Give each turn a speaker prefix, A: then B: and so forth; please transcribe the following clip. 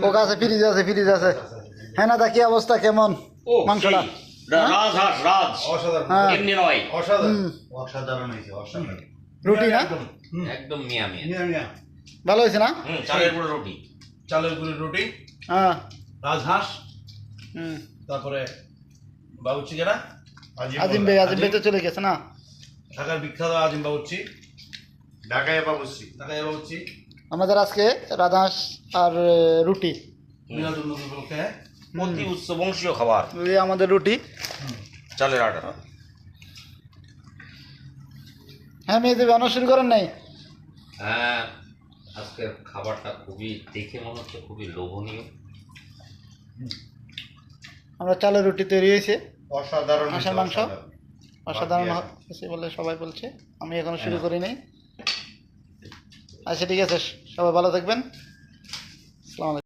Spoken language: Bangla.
A: কোকা আছে, ফ্রিজ আছে, ফ্রিজ আছে। হ্যাঁ না, তা কি অবস্থা, কেমন মাংসটা? রুটি না
B: একদম মিয়া মিয়া।
A: ভালো হয়েছে না?
B: চালের গুঁড়ো রুটি,
C: চালের গুঁড়ির রুটি,
A: হ্যাঁ,
C: রাজহাঁস, তারপরে বাবুর্চি যারা
A: আজিম ভাই তো চলে গেছে না?
C: ঢাকার বিখ্যাত আজিম বাবুর্চি,
B: ঢাকায় বাবুর্চি।
A: আমাদের আজকে রাজহাঁস আর রুটি,
C: মিলাদুল নবী উপলক্ষে
B: অতি উচ্চ বংশীয় খাবার,
A: এই আমাদের রুটি।
B: চালের আটা।
A: হ্যাঁ, মেয়ে বানানো শুরু করেন নাই?
B: হ্যাঁ, আজকের খাবারটা খুবই দেখে মনে হচ্ছে খুবই লোভনীয়।
A: আমরা চালের রুটি তৈরি হয়েছে,
C: অসাধারণ
A: হাঁসের মাংস অসাধারণ হয়েছে বলে সবাই বলছে, আমি এখনো শুরু করি নাই। আচ্ছা ঠিক আছে, সবাই ভালো থাকবেন। আসসালামু আলাইকুম।